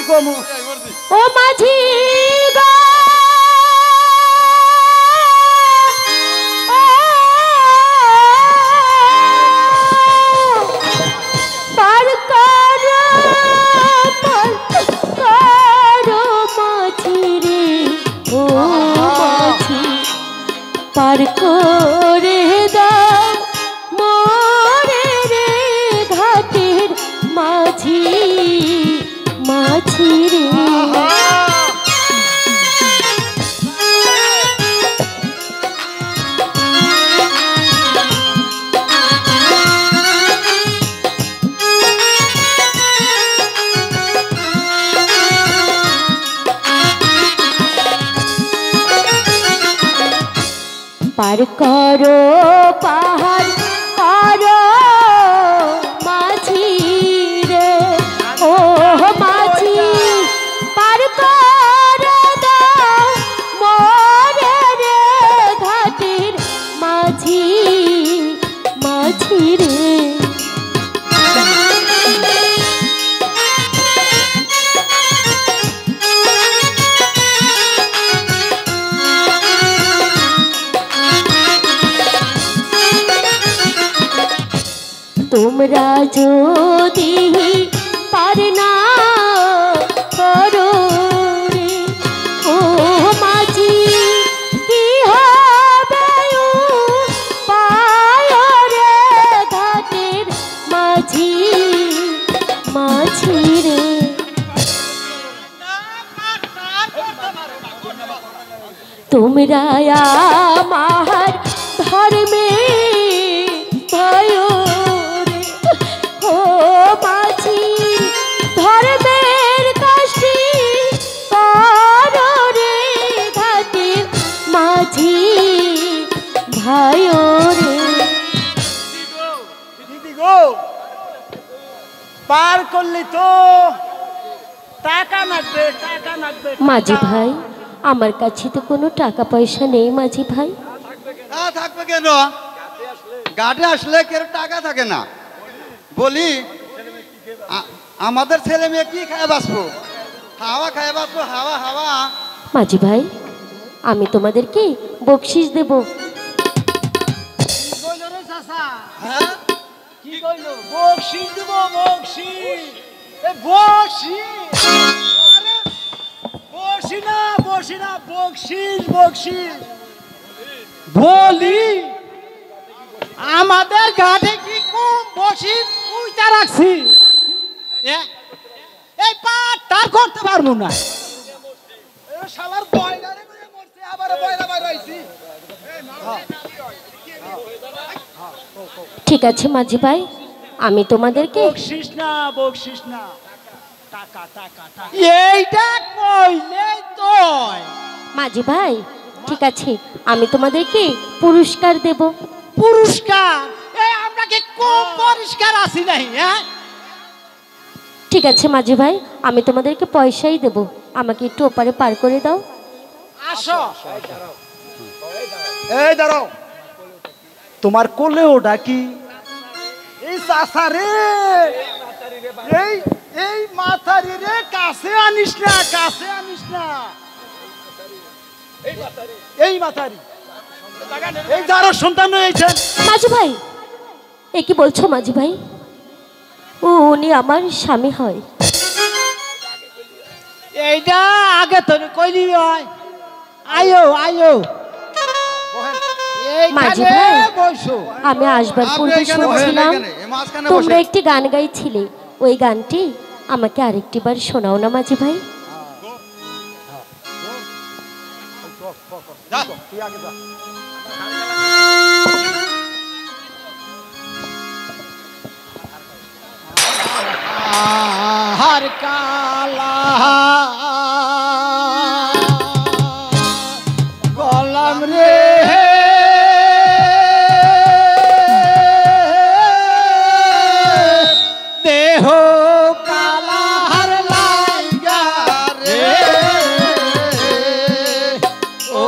কমু ও মাঝি গো পার করো মাঝি রে ও মাঝি পার করে দাও মোরে রে ঘাটের মাঝি মাঝি রে পার করো পাহাড় করো মাঝি রে ও মাঝি পার করো দাও মোরে রে ঘাটের মাঝি মাঝি রে তোমরা যদি পার না করো রে ও মাঝি কি হবে পায় রে ঘাটের মাঝি মাঝি রে তোমরা আমার ধর্মে ভয় ধর্মের কাশি করো রে ঘাটের মাঝি ভাই রে দিদি গো পার করলি তো টাকা লাগবে মাঝি ভাই আমার কাছে তো কোনো টাকা পয়সা নেই মাঝি ভাই থাকবে কেন ঘাটে আসলে কেউ টাকা থাকে না বলি আমাদের ছেলে মেয়ে কি খায় বাঁচবো হাওয়া খায় বাঁচবো হাওয়া হাওয়া মাঝি ভাই আমি তোমাদেরকে বকশিস দেব হ্যাঁ কি কইলো বকশিস দেব বকশিস এ বকশিস আরে বসি না বকশিস বলি আমাদের ঘাটে কি কম বসি উইটা রাখছি এই পাট তার করতে পারবো না শালার বয়লারে করে মরছে আবার বয়লা বাইরে আইছি ঠিক আছে মাঝি ভাই আমি তোমাদেরকে বকশিস না টাকা এইটা কইলে তুই মাঝি ভাই ঠিক আছে আমি তোমাদেরকে পুরস্কার দেব পুরস্কার এই আমরা কি কম পুরস্কার আসি নাই হ্যাঁ ঠিক আছে মাঝি ভাই আমি তোমাদেরকে পয়সাই দেব আমাকে একটু ওপারে পার করে দাও আসো এই দাঁড়াও তোমার কোলে ওটা কি এই চাচা রে এই মাথারি রে কাছে আনিস না এই মাথারি এই যারা সন্তান হয়েছেন মাঝি ভাই এ কি বলছো মাঝি ভাই উনি আমার স্বামী হয় এইটা আগে তো কইলি হয় আয়ো মাঝি ভাই আমি আসবার পূর্বে শুনছিলাম তোমরা একটি গান গাইছিলে ওই গানটি আমাকে আরেকটি বার শোনাও না মাঝি ভাই हर काला गोलम रे देहो काला हर लाइगा रे ओ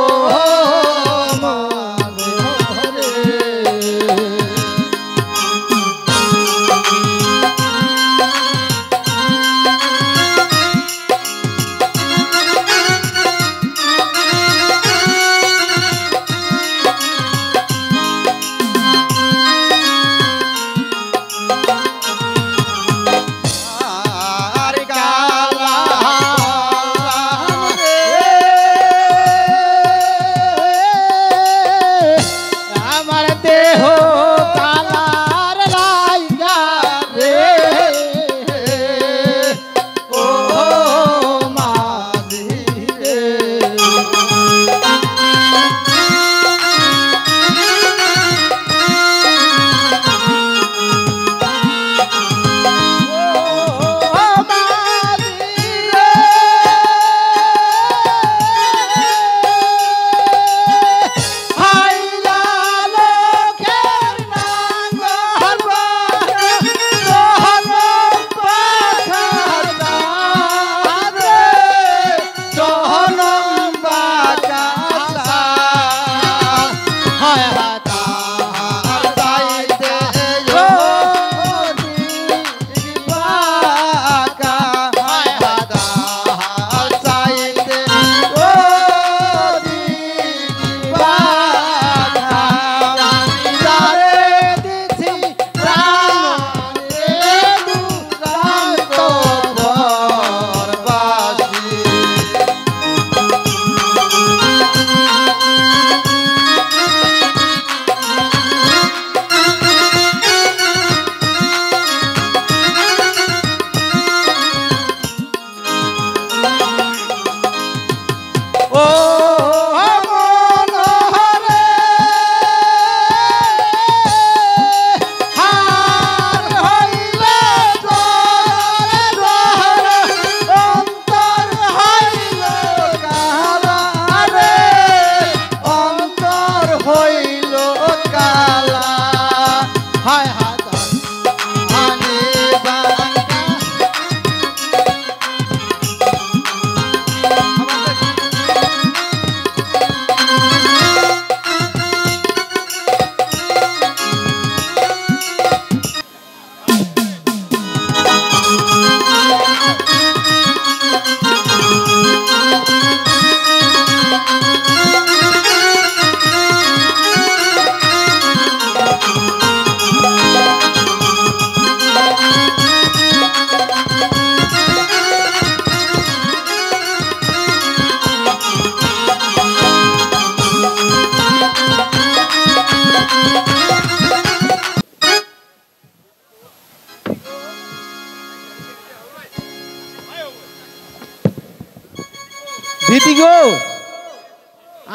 দিদি গো,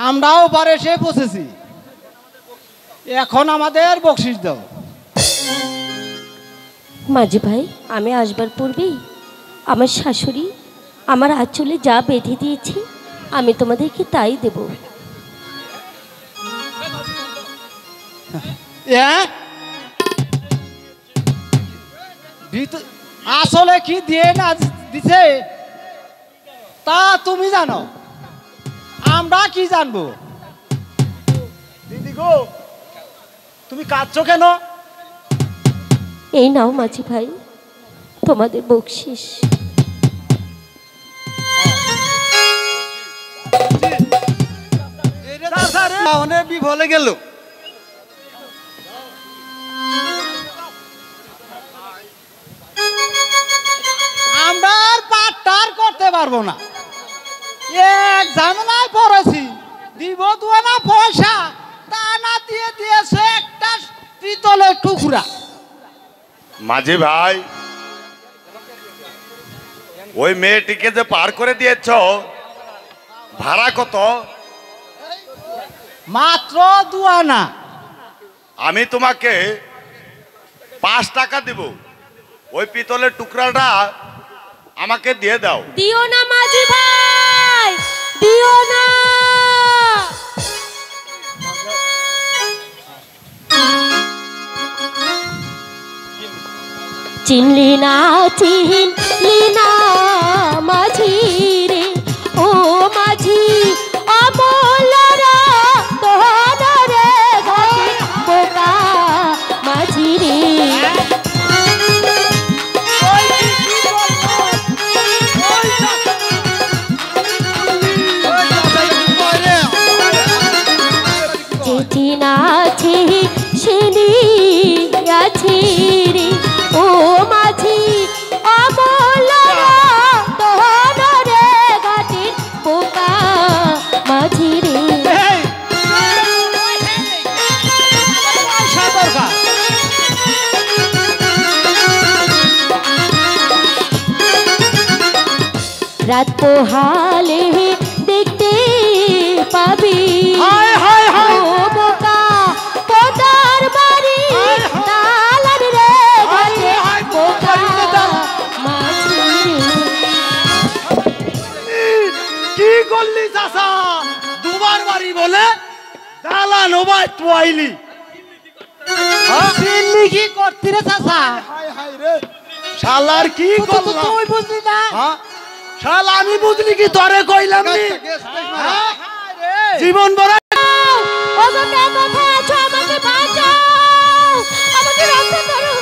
আমরাও পারে সে পৌঁছেছি, এখন আমাদের বকশিস দাও। মাঝি ভাই, আমি আসবার পূর্বেই আমার শাশুড়ি আমার আঁচলে যা বেঁধে দিয়েছি আমি তোমাদেরকে তাই দেব। আসলে কি দিয়ে না দিছে তা তুমি জানো, আমরা কি জানবো? দিদি গো, তুমি কাঁদছো কেন? এই নাও মাঝি ভাই তোমাদের বকশিস। অনেক বিফলে গেল। আমরা আর পাট্টার করতে পারবো না, এক ঝামেলায় পড়েছি। দিব দুয়ানা পয়সা তা না দিয়ে দিয়েছে একটা পিতলের টুকরা। মাঝি ভাই, ওই মেয়েটিকে যে পার করে দিয়েছ, ভাড়া কত? মাত্র দুয়ানা। আমি তোমাকে 5 টাকা দিব, ওই পিতলের টুকরাটা আমাকে দিয়ে দাও। দিও না মাঝি ভাই, দিও না। চিনলি না চিনলি না মাঝি রে, ও মাঝি অমলরা দহন রে ঘাটে বোকা মাঝি রে। যেটি না আছে সেনি আছে রে, ও মাঝি অমলরা দহন রে ঘাটে বোকা মাঝি রে। রাত পোহালে দেখতে পাবি ও বোকা পোতার বাড়ি দালান রে ঘাটে বোকা মাঝি রে। কি করলি চাচা? দুবার বাড়ি বলে দালান ওবাই তুয়াইলি। দিল্লি কি করতি রে চাচা? হায় হায় রে, শালার কি করলাম? তুই বুঝলি না? হ্যাঁ? শালা আমি বুঝলি কি তোরে কইলাম নি? হ্যাঁ? জীবন ভরা ওগো কে কোথায় আছো? আমাকে বাঁচাও, আমাকে রক্ষা করো,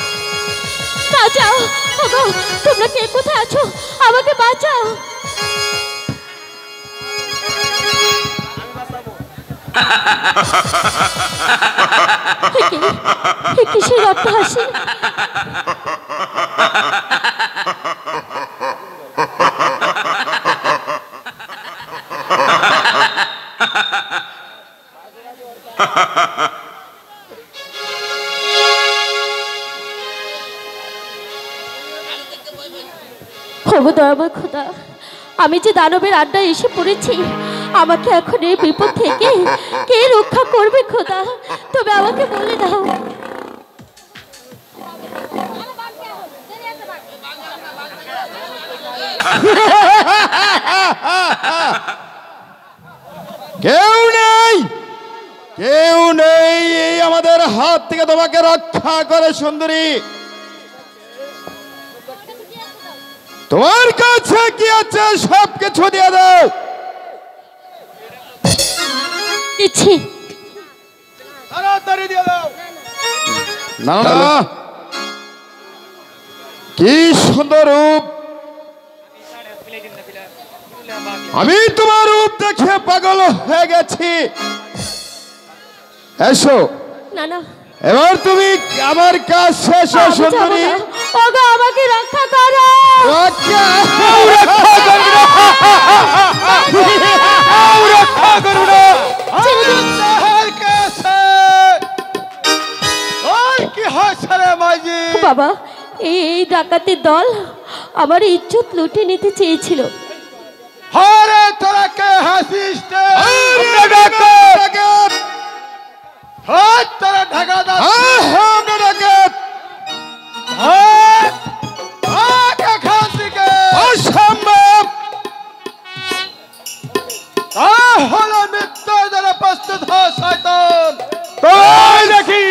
বাঁচাও। ওগো তোমরা কে কোথায় আছো? আমাকে বাঁচাও। কিসের রক্ত হাসি? দয়াময় খোদা, আমি যে দানবের আড্ডায় এসে পড়েছি, আমাকে এখন এই বিপদ থেকে কে রক্ষা করবে খোদা? তবে আমাকে বলে দাও। কেউ নেই, কেউ নেই এই আমাদের হাত থেকে তোমাকে রক্ষা করে সুন্দরী। তোমার কাছে কি আছে সব কিছু দিয়ে দাও। দিচ্ছি। তাড়াতাড়ি দিয়ে দাও। না না, কি সুন্দর রূপ! আমি তোমার রূপ দেখে পাগল হয়ে গেছি। এসো না না, এবার তুমি আমার কাজ শেষ সুন্দরী। ওগো আমাকে রক্ষা করো। রক্ষা করো না, রক্ষা করো না। কি হয়েছে রে মাঝি? বাবা, এই ডাকাতের দল আমার ইজ্জত লুটে নিতে চেয়েছিল। হরে তোরা কে হাসিস রে? হ্যাঁ, তোরা ঢাকা দাস। আমরা ডাকাত। কে খাসিকে অসম্ভব। হলো মৃত্যুর জন্য প্রস্তুত হ শয়তান। তাই দেখি।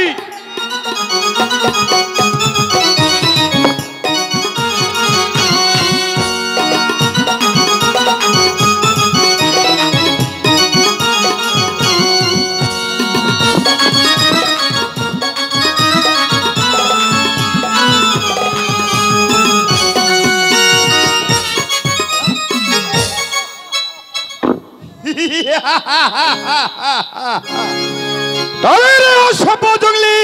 তাদের অসভ্য জঙ্গলি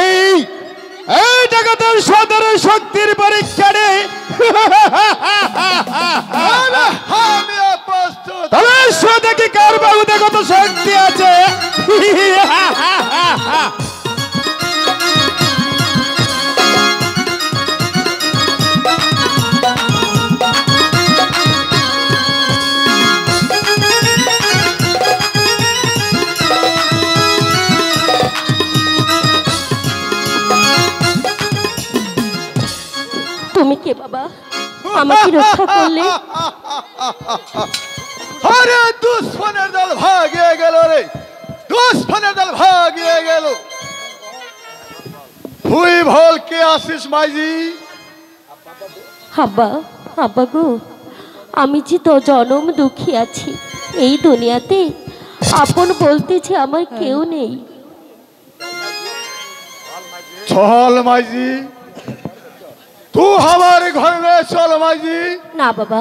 এই এই ডাকাতের সদরের শক্তির পরীক্ষা নেই। আমিও প্রস্তুত। তাদের সাথে কি কার বাহুতে কত শক্তি আছে? তুমি কে বাবা? আমাকে রক্ষা করলে। আরে দুশ্মনের দল ভাগিয়ে গেল রে, দুশ্মনের দল ভাগিয়ে গেল। তুই ভল কে আসিস মাইজি? আব্বা, আব্বা গো, আমি যে তো জনম দুঃখী আছি। এই দুনিয়াতে আপন বলতে যে আমার কেউ নেই। চল মাইজি, तू हमारे घर में चल माजी। না বাবা,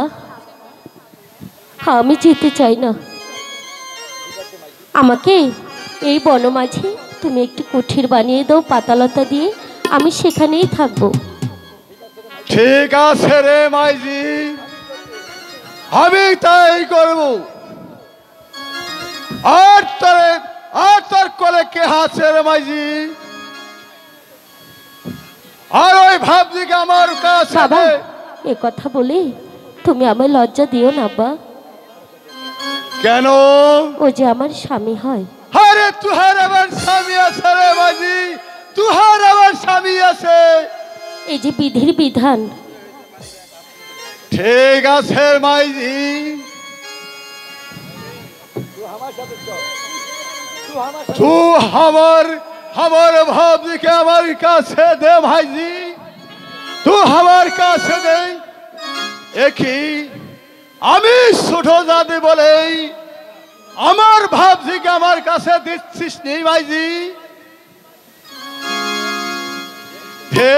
আমি যেতে চাই না। আমাকে এই বনমাঝে তুমি একটি কুঠির বানিয়ে দাও পাতালতা দিয়ে, আমি সেখানেই থাকবো। ঠিক আছে রে মাইজি, আমি তাই করব। আর তোর কোলে কে আছে রে মাইজি? আর ওই ভাবজিকে আমার কাছে বাবা, এ কথা বলে তুমি আমায় লজ্জা দিও না আব্বা। কেন? ও যে আমার স্বামী হয়। আরে তুহার আমার স্বামী আছে রে মাইজি, তুহার আমার স্বামী আছে। এই যে বিধির বিধান। ঠিক আছে মাইজি, तू हमार भाभी के हमारे काছে दे भाईजी, तू हमार काছে दे। एक ही আমি ছোট জাতি বলে আমার ভাবজিকে আমার কাছে দিচ্ছিস নি ভাইজি? দে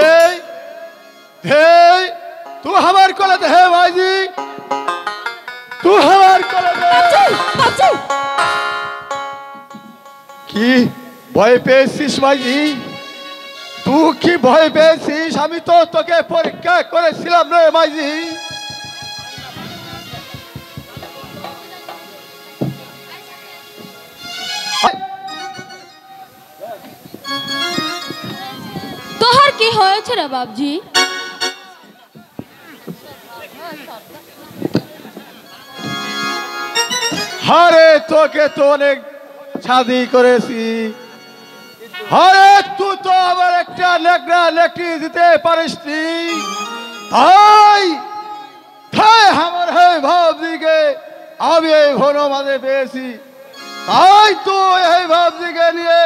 দে, तू हमार कोले दे भाईजी, तू हमार कोले दे। কি ভয় পেয়েছিস ভাইজি? তুই কি ভয় পেয়েছিস? আমি তো তোকে পরীক্ষা করেছিলাম রে ভাইজি। তোহার কি হয়েছে রে বাবজি? আরে তোকে তো অনেক শাদি করেছি, আরে তুই তো আবার একটা লেকড়া লেকড়ি দিতে পারিস নি। তাই তাই আমার এই ভাবজিকে আমি এই ঘন মাঝে পেয়েছি। তাই তো এই ভাবজিকে নিয়ে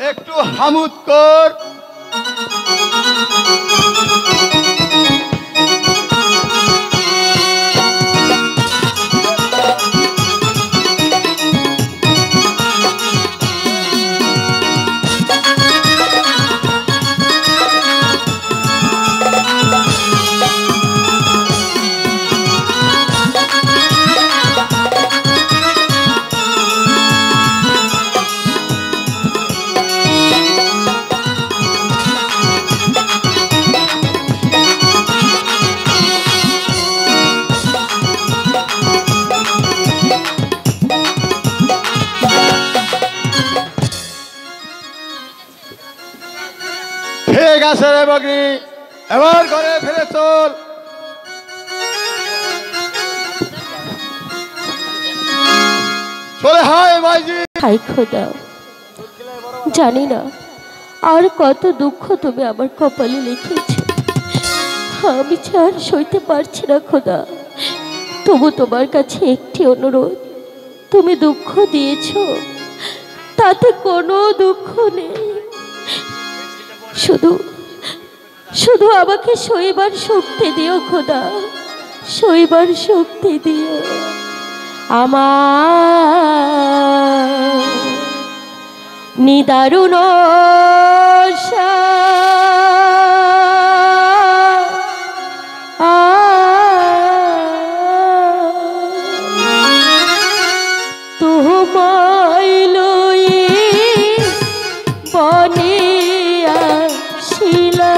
একটু হামুদ কর। ঠিক আছে রে বকরি, এবার ঘরে ফিরে চল। ভাইজি। হাই খোদা, জানি না আর কত দুঃখ তুমি আমার কপালে লিখেছ। আমি আর সইতে পারছি না খোদা। তবু তোমার কাছে একটি অনুরোধ, তুমি দুঃখ দিয়েছ, তাতে কোনো দুঃখ নেই, শুধু শুধু আমাকে সইবার শক্তি দিও খোদা, সইবার শক্তি দিও। আমার নিদারুণ তোমায় লয়ে বনে আসিলা,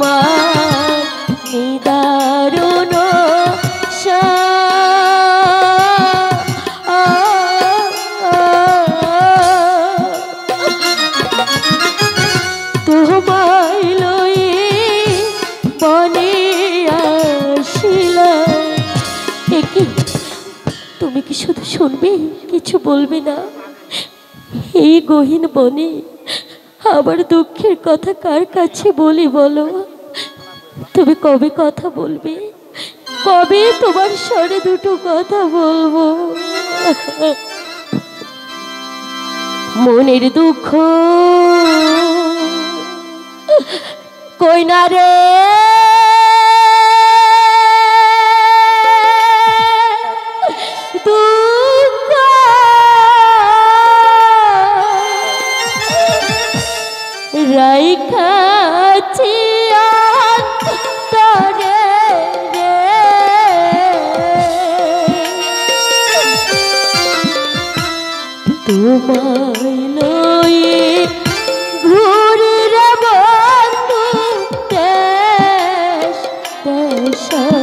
তোমার নিদারুণ তোমায় লয়ে বনে আসিলাম। একি তুমি কি শুধু শুনবে, কিছু বলবে না? এই গহীন বনে আবার দুঃখের কথা কার কাছে বলি বলো? তুমি কবে কথা বলবে? কবে তোমার স্বরে দুটো কথা বলবো? মনের দুঃখ কই না রে, দুঃখ রাইখাছি অন্তরে রে, তোমায় লয়ে ঘুরি রে বন্ধু দেশ দেশান্তরে।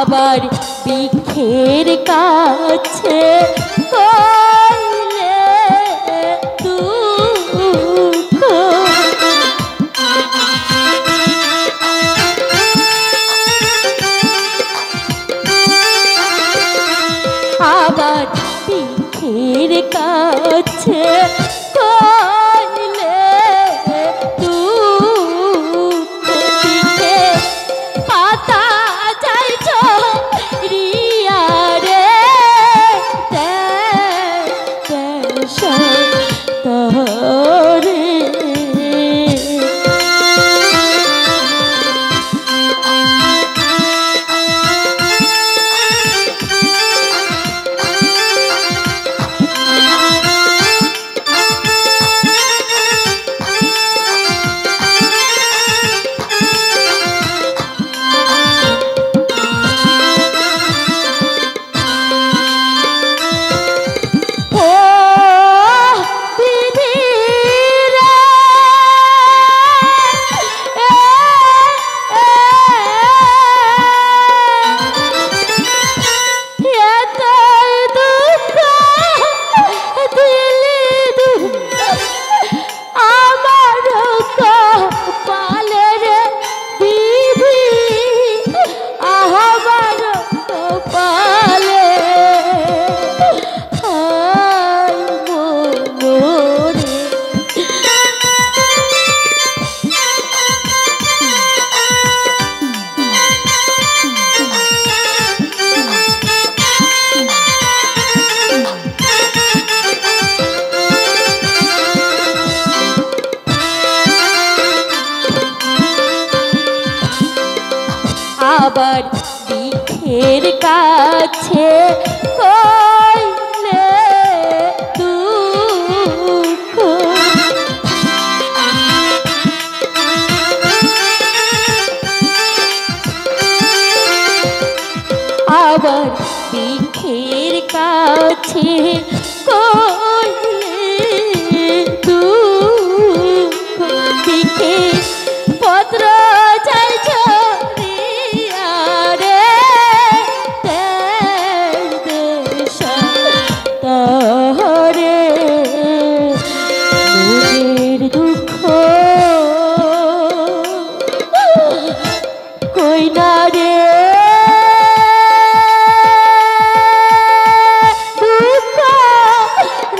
আবার বৃক্ষের কাছে কইলে দুঃখ, আবার বৃক্ষের কাছে কইলে দুঃখ, পাতা যাইছ রিয়া রে দেশান্তরে। আবার বৃক্ষের কাছে কইলে দুঃখ, আছে কইলে দুঃখ দিকে পত্র যাই ঝরিয়া রে দেশ তাহরে মনের দুঃখ কই না রে দুঃখ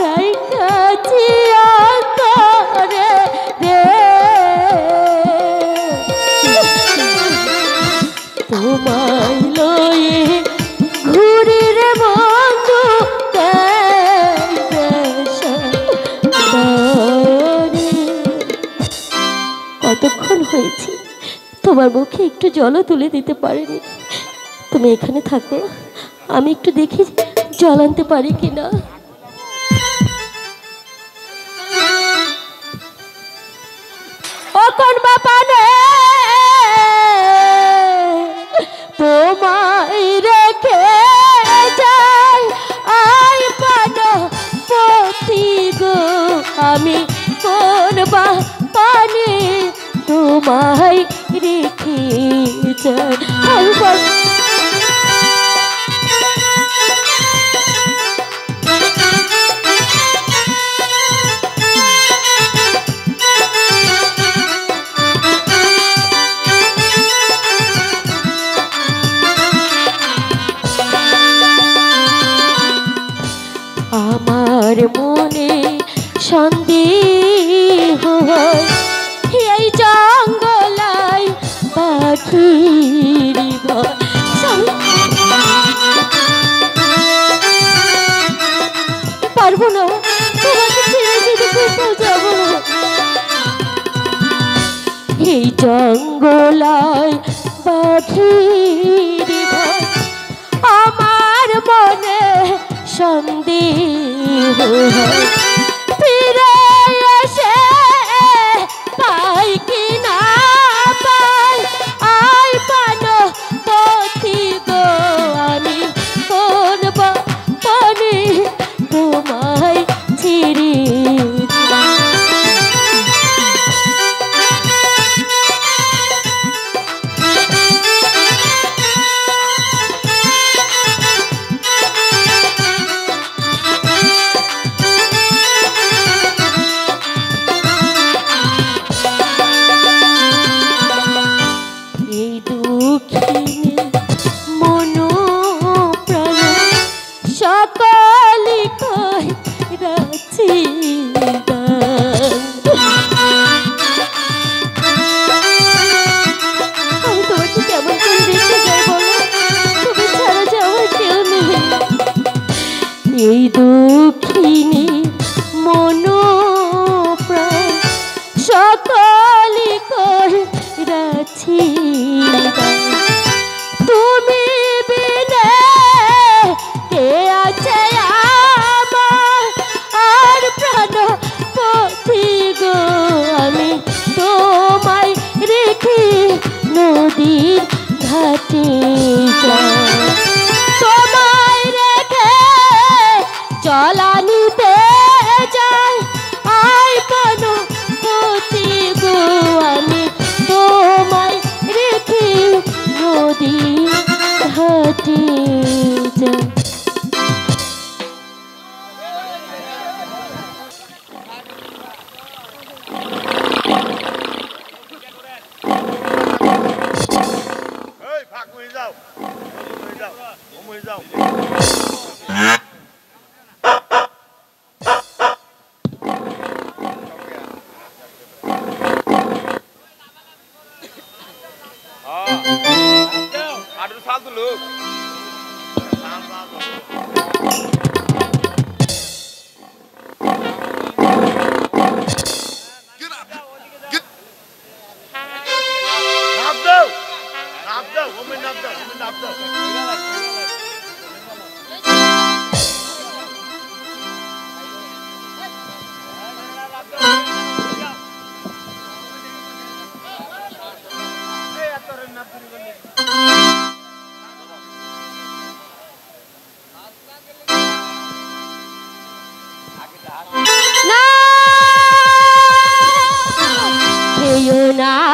রাইখাছি অন্তরে রে তোমায় লয়ে ঘুরি রে বন্ধু কতক্ষণ হয়েছে তোমার মুখে একটু জলও তুলে দিতে পারিনি। তুমি এখানে থাকো, আমি একটু দেখি জল আনতে পারি কিনা। ও কোন বাপানে তোমায় রেখে যাই আই পান পতি গো আমি কোন বাপানে তোমায় রেখে যাই। আমার মনে সন্দেহ হয় এই জঙ্গলায় পাখির ভয়। পারবো না তোমাকে ছেড়ে যেতে, কোথাও যাবো না। এই জঙ্গলায় পাখির ভয় আমার মনে সন্দেহ হয়। ফিরে এসে পাই কি না পাই আই পান পথি গো আমি কোন পানি তোমায় ছেড়ে এই দুঃখিনী মন প্রাণ সকলি করেছি তুমি বিনে কে আছে আমার আর প্রাণ পথি গো আমি তোমায় রেখে নদীর ঘাটে যাই তোমায় রেখে চলানিতে যাই আই কোন পথি গো আমি তোমায় রেখে নদীর ঘাটে যাই।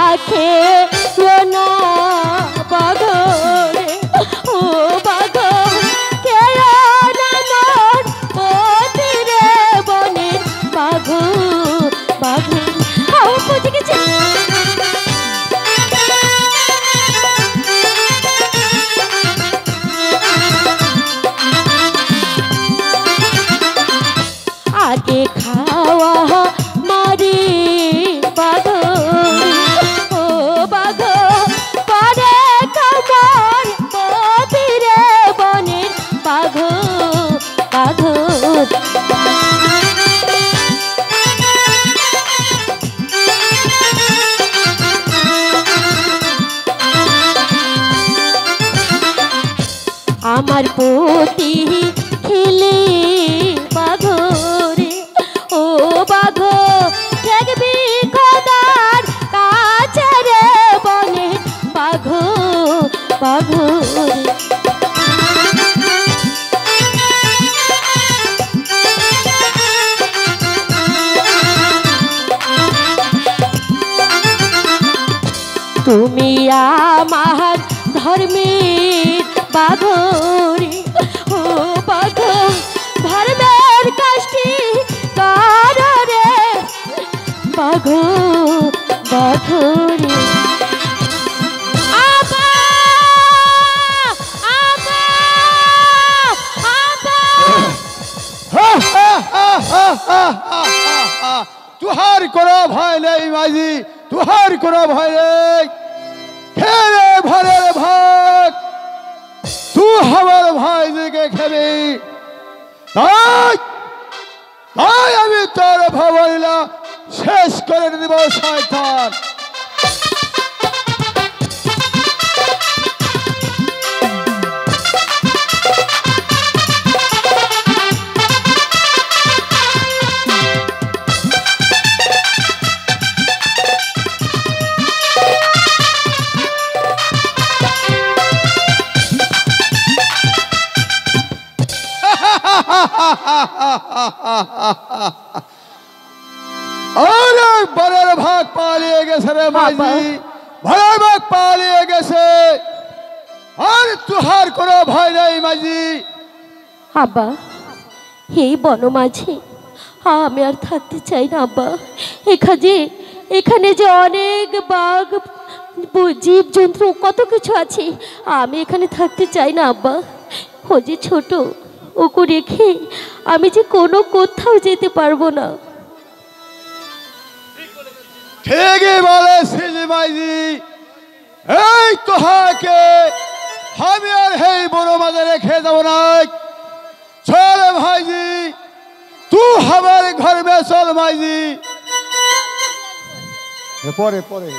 রাখে না বাঘ রে ও বাঘ কে নামর পতি রে বনে বাঘ বাঘ হাও বুঝে গেছে আগে খাওয়া মারি বাঘ ও বাঘ পরে খাবার পতিরে বনের বাঘ বাঘ আমার পতি খেলে বাঘ রে ও বাঘ দেখবি খোদার কাছে রে বনে বাঘ বাঘ রে তুমি আমার ধর্মের বাঘ রে ও বাঘ ধর্মের কাষ্টি কর রে বাঘ বাঘ রে আবা আবা আবা तुहार करो भय नहीं माजी तुहार करो भय नहीं खेले भरे भाग तू हमारे भाई जी के खेबी তাই তাই আমি তোর ভাবনা শেষ করে দিব শয়তান अरे बड़े भाग पालिए गेছে रे माजी बड़े भाग पालिए गेছে আর তুহার কোনো ভয় নাই মাঝি আব্বা এই বনমাঝে আমি আর থাকতে চাই না আব্বা এখানে যে অনেক বাঘ জীব জন্তু কত কিছু আছে আমি এখানে থাকতে চাই না আব্বা ও যে ছোট ওকে রেখে আমি যে কোনো কোথাও যেতে পারবো না ঠিকই বলেছিস মাঝি এই তোহাকে আমি আর এই বড় মাঝে রেখে যাবো না चल भाई जी तू हमारे घर में चल भाई जी परे परे